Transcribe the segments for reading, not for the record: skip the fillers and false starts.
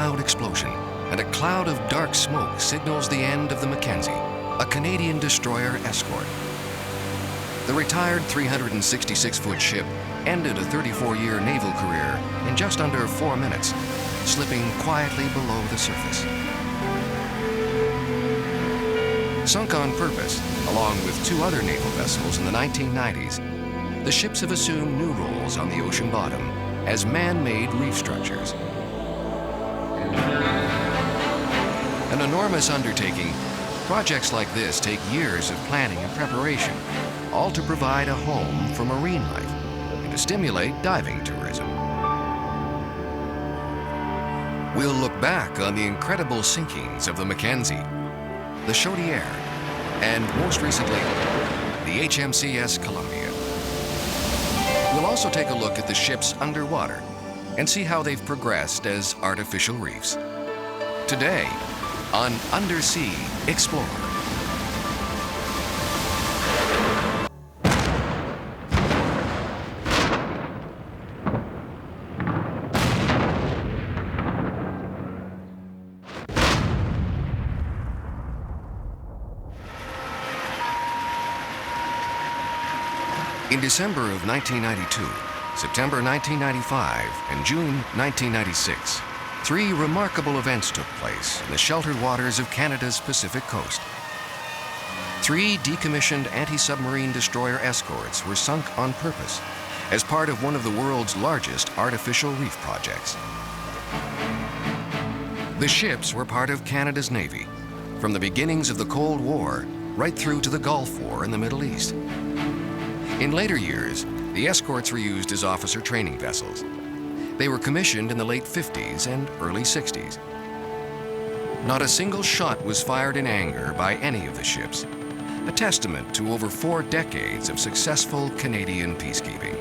loud explosion, and a cloud of dark smoke signals the end of the Mackenzie, a Canadian destroyer escort. The retired 366-foot ship ended a 34-year naval career in just under 4 minutes, slipping quietly below the surface. Sunk on purpose, along with 2 other naval vessels in the 1990s, the ships have assumed new roles on the ocean bottom as man-made reef structures. An enormous undertaking, projects like this take years of planning and preparation, all to provide a home for marine life and to stimulate diving tourism. We'll look back on the incredible sinkings of the Mackenzie, the Chaudière, and most recently, the HMCS Columbia. We'll also take a look at the ships underwater and see how they've progressed as artificial reefs. Today, on Undersea Explorer. In December of 1992, September 1995, and June 1996, 3 remarkable events took place in the sheltered waters of Canada's Pacific coast. 3 decommissioned anti-submarine destroyer escorts were sunk on purpose as part of one of the world's largest artificial reef projects. The ships were part of Canada's Navy, from the beginnings of the Cold War right through to the Gulf War in the Middle East. In later years, the escorts were used as officer training vessels. They were commissioned in the late 50s and early 60s. Not a single shot was fired in anger by any of the ships, a testament to over 4 decades of successful Canadian peacekeeping.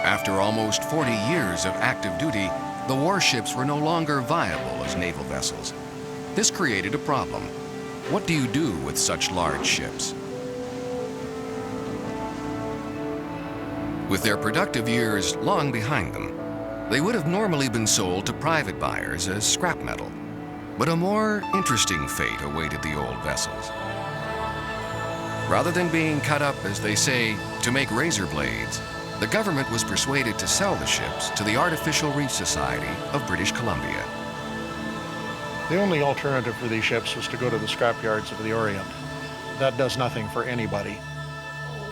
After almost 40 years of active duty, the warships were no longer viable as naval vessels. This created a problem. What do you do with such large ships? With their productive years long behind them, they would have normally been sold to private buyers as scrap metal. But a more interesting fate awaited the old vessels. Rather than being cut up, as they say, to make razor blades, the government was persuaded to sell the ships to the Artificial Reef Society of British Columbia. The only alternative for these ships was to go to the scrapyards of the Orient. That does nothing for anybody.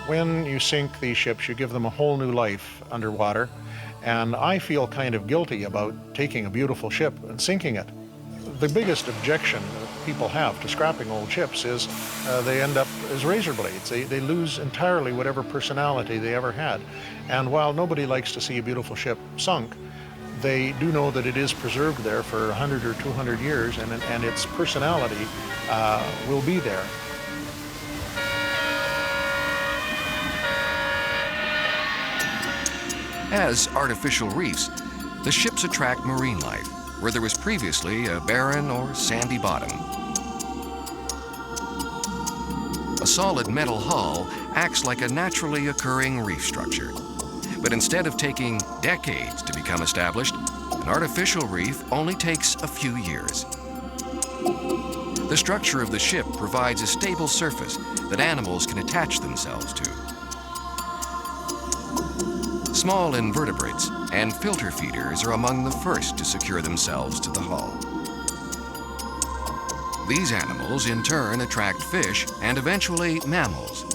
When you sink these ships, you give them a whole new life underwater, and I feel kind of guilty about taking a beautiful ship and sinking it. The biggest objection that people have to scrapping old ships is they end up as razor blades. They lose entirely whatever personality they ever had. And while nobody likes to see a beautiful ship sunk, they do know that it is preserved there for 100 or 200 years, and its personality will be there. As artificial reefs, the ships attract marine life, where there was previously a barren or sandy bottom. A solid metal hull acts like a naturally occurring reef structure. But instead of taking decades to become established, an artificial reef only takes a few years. The structure of the ship provides a stable surface that animals can attach themselves to. Small invertebrates and filter feeders are among the first to secure themselves to the hull. These animals in turn attract fish and eventually mammals.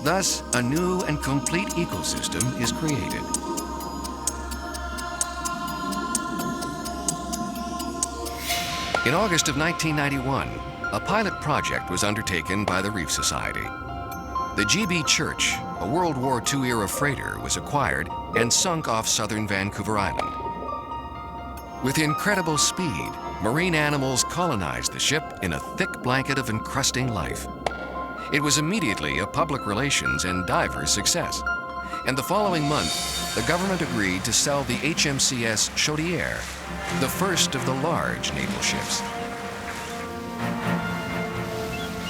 Thus, a new and complete ecosystem is created. In August of 1991, a pilot project was undertaken by the Reef Society. The GB Church, a World War II-era freighter, was acquired and sunk off southern Vancouver Island. With incredible speed, marine animals colonized the ship in a thick blanket of encrusting life. It was immediately a public relations and diver success. And the following month, the government agreed to sell the HMCS Chaudière, the first of the large naval ships.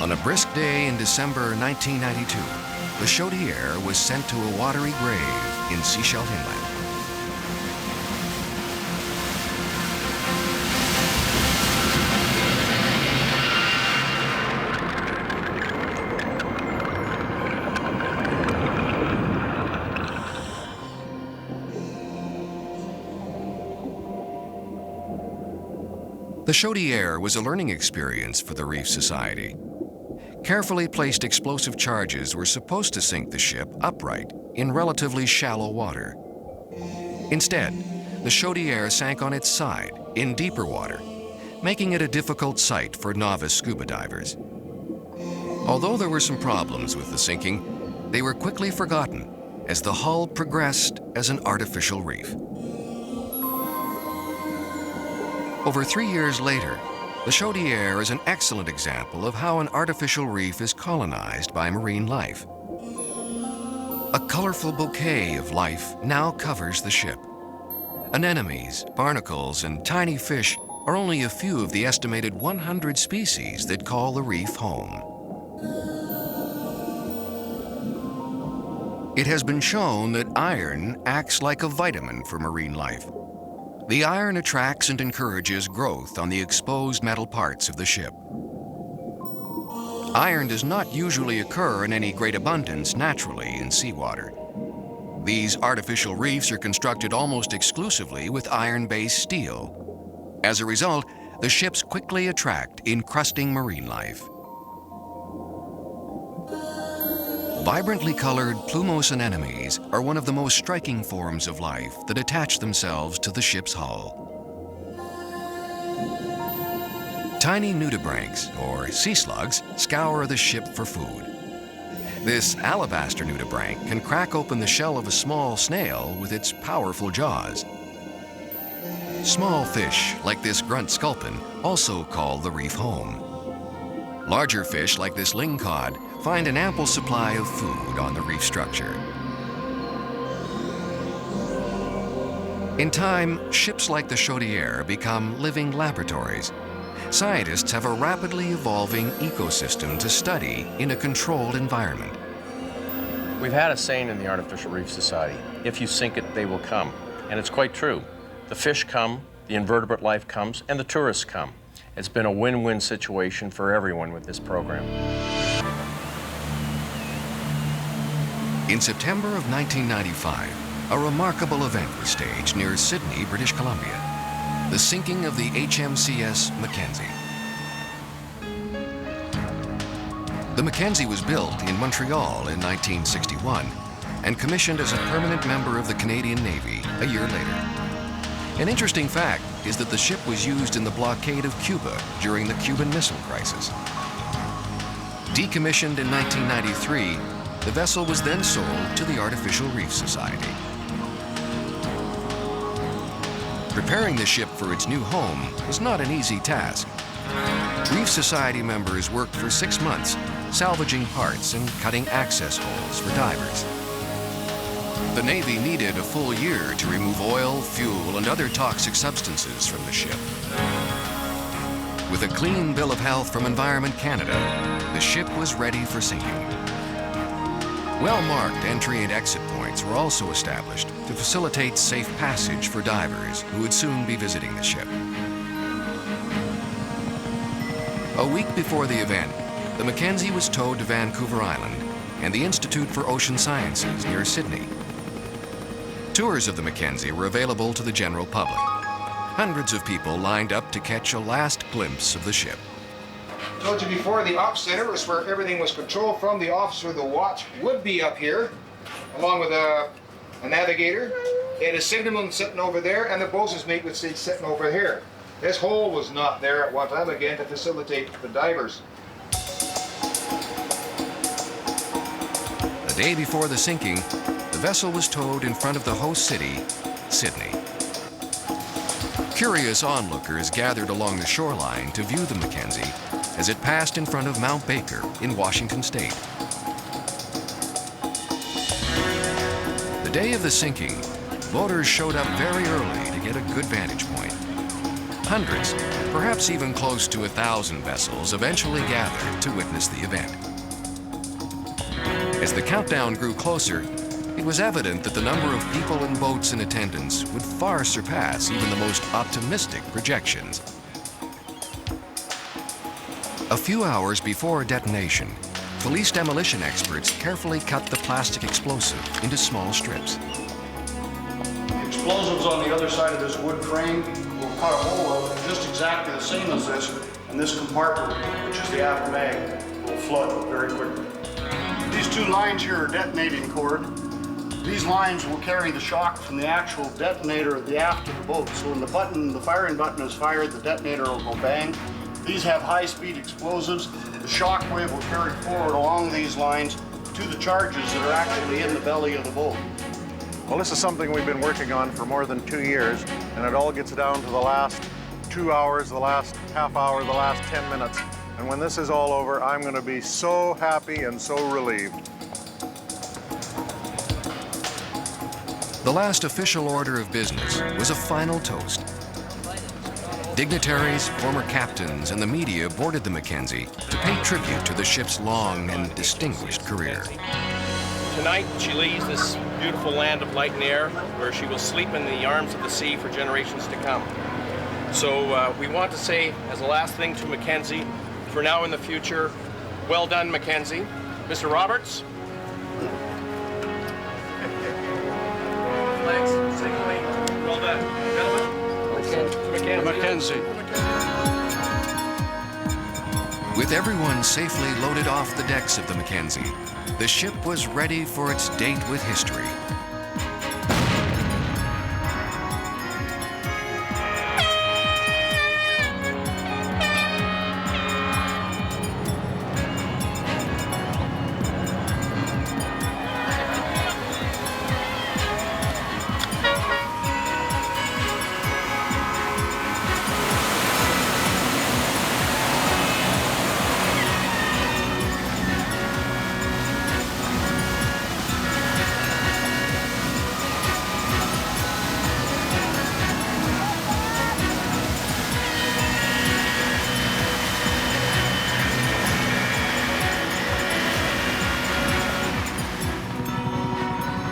On a brisk day in December 1992, the Chaudière was sent to a watery grave in Sechelt Inlet. The Chaudière was a learning experience for the Reef Society. Carefully placed explosive charges were supposed to sink the ship upright in relatively shallow water. Instead, the Chaudière sank on its side in deeper water, making it a difficult sight for novice scuba divers. Although there were some problems with the sinking, they were quickly forgotten as the hull progressed as an artificial reef. Over 3 years later, the Chaudière is an excellent example of how an artificial reef is colonized by marine life. A colorful bouquet of life now covers the ship. Anemones, barnacles, and tiny fish are only a few of the estimated 100 species that call the reef home. It has been shown that iron acts like a vitamin for marine life. The iron attracts and encourages growth on the exposed metal parts of the ship. Iron does not usually occur in any great abundance naturally in seawater. These artificial reefs are constructed almost exclusively with iron-based steel. As a result, the ships quickly attract encrusting marine life. Vibrantly colored plumose anemones are one of the most striking forms of life that attach themselves to the ship's hull. Tiny nudibranchs, or sea slugs, scour the ship for food. This alabaster nudibranch can crack open the shell of a small snail with its powerful jaws. Small fish, like this grunt sculpin, also call the reef home. Larger fish, like this lingcod, find an ample supply of food on the reef structure. In time, ships like the Chaudière become living laboratories. Scientists have a rapidly evolving ecosystem to study in a controlled environment. We've had a saying in the Artificial Reef Society, if you sink it, they will come. And it's quite true. The fish come, the invertebrate life comes, and the tourists come. It's been a win-win situation for everyone with this program. In September of 1995, a remarkable event was staged near Sydney, British Columbia, the sinking of the HMCS Mackenzie. The Mackenzie was built in Montreal in 1961 and commissioned as a permanent member of the Canadian Navy a year later. An interesting fact is that the ship was used in the blockade of Cuba during the Cuban Missile Crisis. Decommissioned in 1993, the vessel was then sold to the Artificial Reef Society. Preparing the ship for its new home was not an easy task. Reef Society members worked for 6 months, salvaging parts and cutting access holes for divers. The Navy needed a full year to remove oil, fuel, and other toxic substances from the ship. With a clean bill of health from Environment Canada, the ship was ready for sinking. Well-marked entry and exit points were also established to facilitate safe passage for divers who would soon be visiting the ship. A week before the event, the Mackenzie was towed to Vancouver Island and the Institute for Ocean Sciences near Sydney. Tours of the Mackenzie were available to the general public. Hundreds of people lined up to catch a last glimpse of the ship. Told you before, the ops center was where everything was controlled from. The officer of the watch would be up here, along with a navigator. They had a signalman sitting over there, and the bosun's mate would sit sitting over here. This hole was not there at one time, again, to facilitate the divers. The day before the sinking, the vessel was towed in front of the host city, Sydney. Curious onlookers gathered along the shoreline to view the Mackenzie as it passed in front of Mount Baker in Washington State. The day of the sinking, boaters showed up very early to get a good vantage point. Hundreds, perhaps even close to 1,000 vessels eventually gathered to witness the event. As the countdown grew closer, it was evident that the number of people and boats in attendance would far surpass even the most optimistic projections. A few hours before detonation, police demolition experts carefully cut the plastic explosive into small strips. The explosives on the other side of this wood frame will cut a hole out just exactly the same as this, and this compartment, which is the aft mag, will flood very quickly. These two lines here are detonating cord. These lines will carry the shock from the actual detonator at the aft of the boat. So when the firing button is fired, the detonator will go bang. These have high-speed explosives. The shock wave will carry forward along these lines to the charges that are actually in the belly of the boat. Well, this is something we've been working on for more than 2 years, and it all gets down to the last 2 hours, the last half hour, the last 10 minutes. And when this is all over, I'm going to be so happy and so relieved. The last official order of business was a final toast. Dignitaries, former captains, and the media boarded the Mackenzie to pay tribute to the ship's long and distinguished career. Tonight, she leaves this beautiful land of light and air where she will sleep in the arms of the sea for generations to come. So we want to say, as a last thing to Mackenzie, for now and the future, well done, Mackenzie. Mr. Roberts? Thanks. Well done. Gentlemen? Mackenzie. With everyone safely loaded off the decks of the Mackenzie, the ship was ready for its date with history.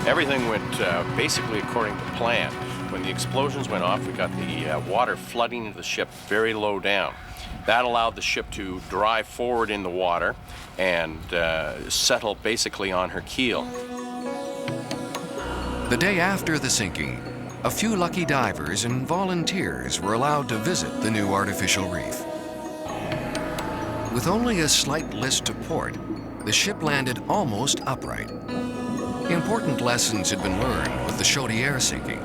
Everything went basically according to plan. When the explosions went off, we got the water flooding into the ship very low down. That allowed the ship to drive forward in the water and settle basically on her keel. The day after the sinking, a few lucky divers and volunteers were allowed to visit the new artificial reef. With only a slight list to port, the ship landed almost upright. Important lessons had been learned with the Chaudière sinking,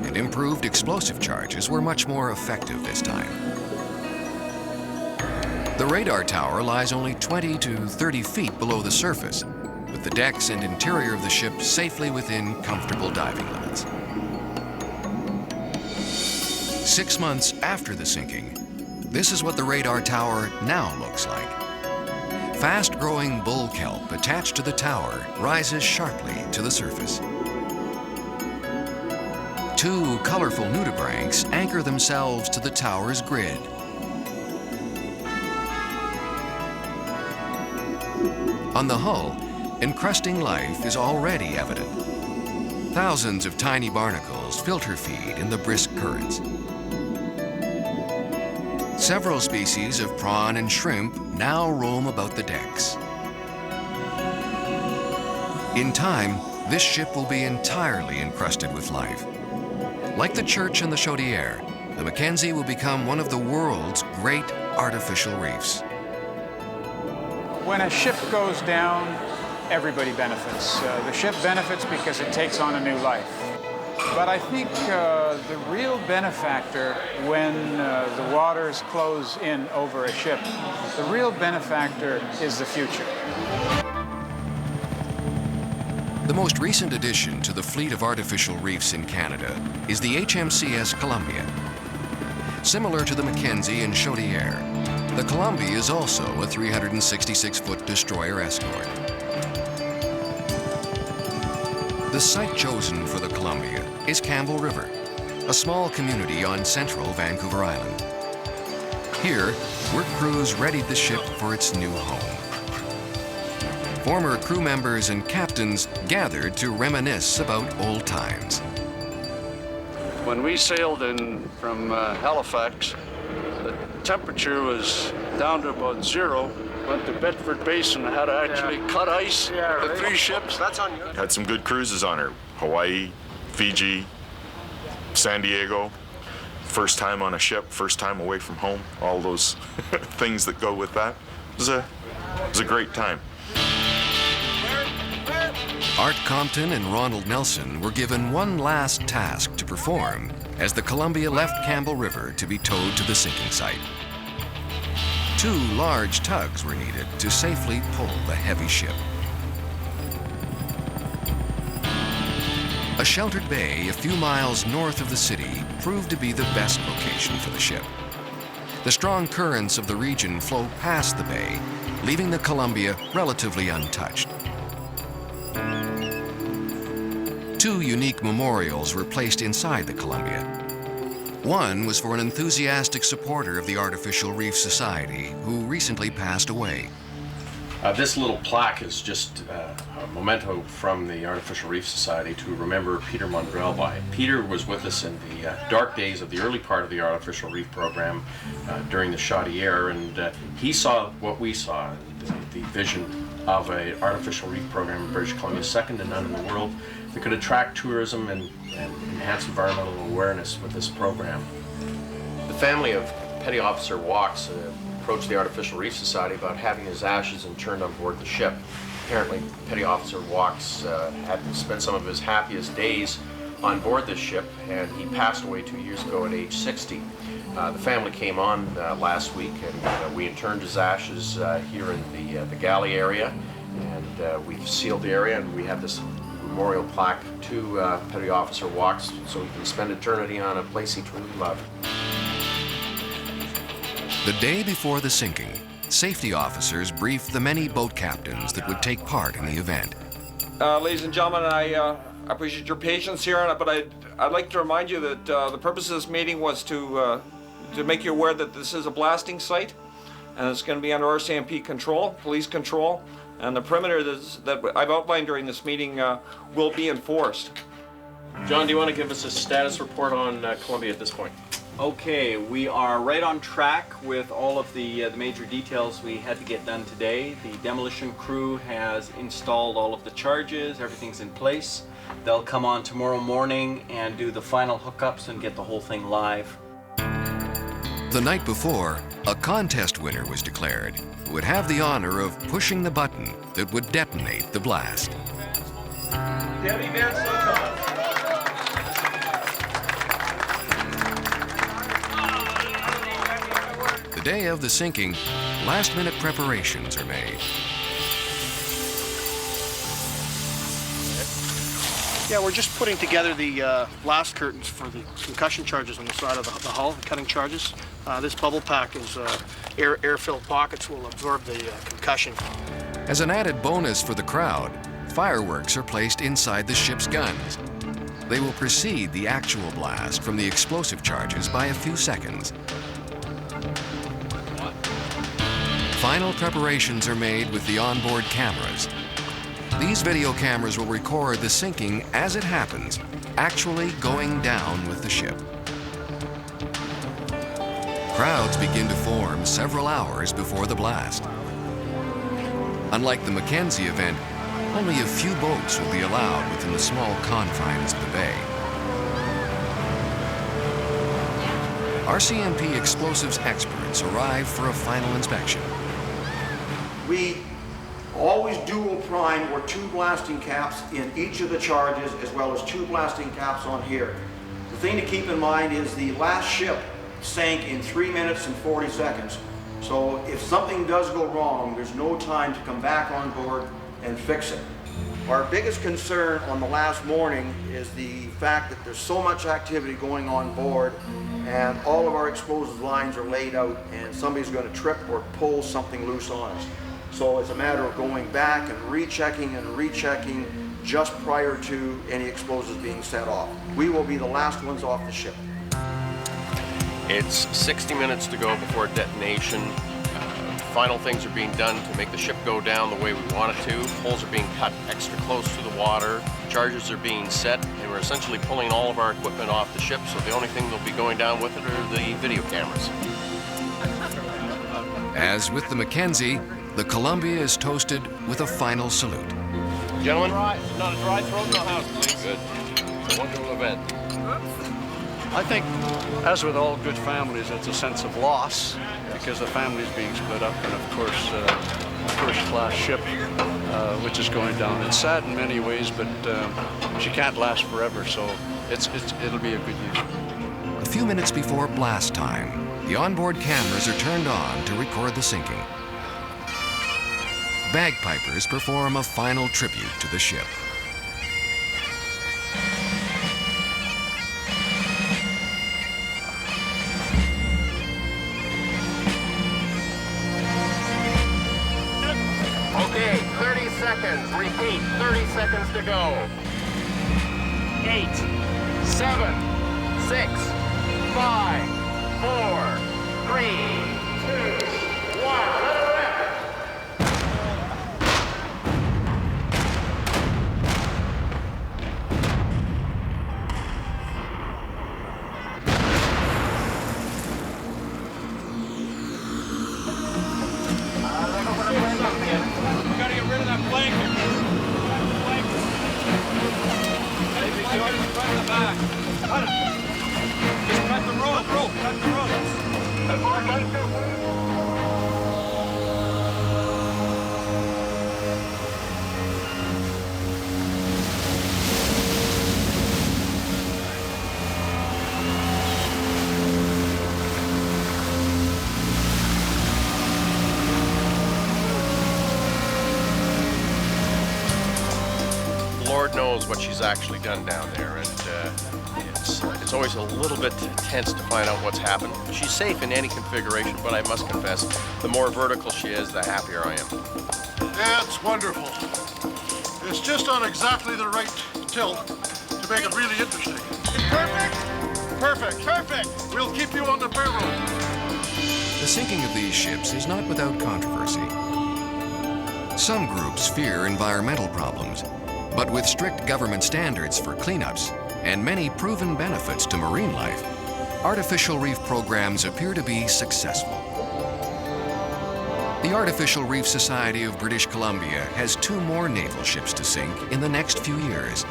and improved explosive charges were much more effective this time. The radar tower lies only 20 to 30 feet below the surface, with the decks and interior of the ship safely within comfortable diving limits. 6 months after the sinking, this is what the radar tower now looks like. Fast-growing bull kelp attached to the tower rises sharply to the surface. 2 colorful nudibranchs anchor themselves to the tower's grid. On the hull, encrusting life is already evident. Thousands of tiny barnacles filter feed in the brisk currents. Several species of prawn and shrimp now roam about the decks. In time, this ship will be entirely encrusted with life. Like the church and the Chaudière, the Mackenzie will become one of the world's great artificial reefs. When a ship goes down, everybody benefits. The ship benefits because it takes on a new life. But I think the real benefactor when the waters close in over a ship, the real benefactor is the future. The most recent addition to the fleet of artificial reefs in Canada is the HMCS Columbia. Similar to the Mackenzie and Chaudière, the Columbia is also a 366-foot destroyer escort. The site chosen for the Columbia is Campbell River, a small community on central Vancouver Island. Here, work crews readied the ship for its new home. Former crew members and captains gathered to reminisce about old times. When we sailed in from Halifax, the temperature was down to about 0. Went to Bedford Basin and had to actually cut ice for the 3 ships. That's on you. Had some good cruises on her. Hawaii, Fiji, San Diego. first time on a ship, first time away from home, all those things that go with that. It was a great time. Art Compton and Ronald Nelson were given one last task to perform as the Columbia left Campbell River to be towed to the sinking site. 2 large tugs were needed to safely pull the heavy ship. A sheltered bay a few miles north of the city proved to be the best location for the ship. The strong currents of the region flow past the bay, leaving the Columbia relatively untouched. 2 unique memorials were placed inside the Columbia. One was for an enthusiastic supporter of the Artificial Reef Society who recently passed away. This little plaque is just a memento from the Artificial Reef Society to remember Peter Mundrell by. Peter was with us in the dark days of the early part of the Artificial Reef program during the shoddy air, and he saw what we saw, the vision of an artificial reef program in British Columbia, second to none in the world, that could attract tourism and enhance environmental awareness with this program. The family of Petty Officer Walks approached the Artificial Reef Society about having his ashes interned on board the ship. Apparently, Petty Officer Walks had spent some of his happiest days on board this ship, and he passed away 2 years ago at age 60. The family came on last week, and we interned his ashes here in the galley area, and we've sealed the area, and we have this memorial plaque to Petty Officer Walks so he can spend eternity on a place he truly loved. The day before the sinking, safety officers briefed the many boat captains that would take part in the event. Ladies and gentlemen, I appreciate your patience here, but I'd like to remind you that the purpose of this meeting was to make you aware that this is a blasting site, and it's going to be under RCMP control, police control, and the perimeter that I've outlined during this meeting will be enforced. John, do you want to give us a status report on Columbia at this point? Okay, we are right on track with all of the major details we had to get done today. The demolition crew has installed all of the charges, everything's in place. They'll come on tomorrow morning and do the final hookups and get the whole thing live. The night before, a contest winner was declared who would have the honor of pushing the button that would detonate the blast. The day of the sinking, last-minute preparations are made. Yeah, we're just putting together the blast curtains for the concussion charges on the side of the hull, the cutting charges. This bubble pack is air-filled pockets will absorb the concussion. As an added bonus for the crowd, fireworks are placed inside the ship's guns. They will precede the actual blast from the explosive charges by a few seconds. Final preparations are made with the onboard cameras. These video cameras will record the sinking as it happens, actually going down with the ship. Crowds begin to form several hours before the blast. Unlike the Mackenzie event, only a few boats will be allowed within the small confines of the bay. RCMP explosives experts arrive for a final inspection. We always dual prime or 2 blasting caps in each of the charges, as well as 2 blasting caps on here. The thing to keep in mind is the last ship sank in 3 minutes and 40 seconds. So if something does go wrong, there's no time to come back on board and fix it. Our biggest concern on the last morning is the fact that there's so much activity going on board, and all of our explosive lines are laid out, and somebody's going to trip or pull something loose on us. So it's a matter of going back and rechecking just prior to any explosives being set off. We will be the last ones off the ship. It's 60 minutes to go before detonation. Final things are being done to make the ship go down the way we want it to. Holes are being cut extra close to the water. Charges are being set, and we're essentially pulling all of our equipment off the ship, so the only thing that'll be going down with it are the video cameras. As with the Mackenzie, the Columbia is toasted with a final salute. Gentlemen? Not a dry throat, no house, please. Good. It's a wonderful event. I think, as with all good families, it's a sense of loss because the family's being split up, and of course, first-class ship, which is going down. It's sad in many ways, but she can't last forever, so it'll be a good use. A few minutes before blast time, the onboard cameras are turned on to record the sinking. Bagpipers perform a final tribute to the ship. Okay, 30 seconds. Repeat, 30 seconds to go. 8, 7, 6, 5, 4, 3, 2, 1. Let it rip. We gotta get rid of that blanket. Maybe short in the front and the back. Cut it. Just cut the rope. Cut the Lord knows what she's actually done down there, and it's always a little bit tense to find out what's happened. She's safe in any configuration, but I must confess, the more vertical she is, the happier I am. That's wonderful. It's just on exactly the right tilt to make it really interesting. Perfect? Perfect. Perfect. We'll keep you on the barrel. The sinking of these ships is not without controversy. Some groups fear environmental problems, but with strict government standards for cleanups and many proven benefits to marine life, artificial reef programs appear to be successful. The Artificial Reef Society of British Columbia has 2 more naval ships to sink in the next few years.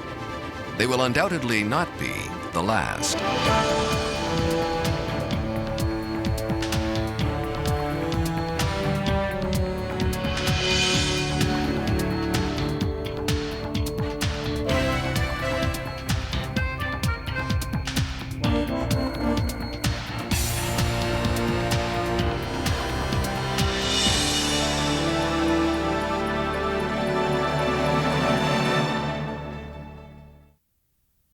They will undoubtedly not be the last.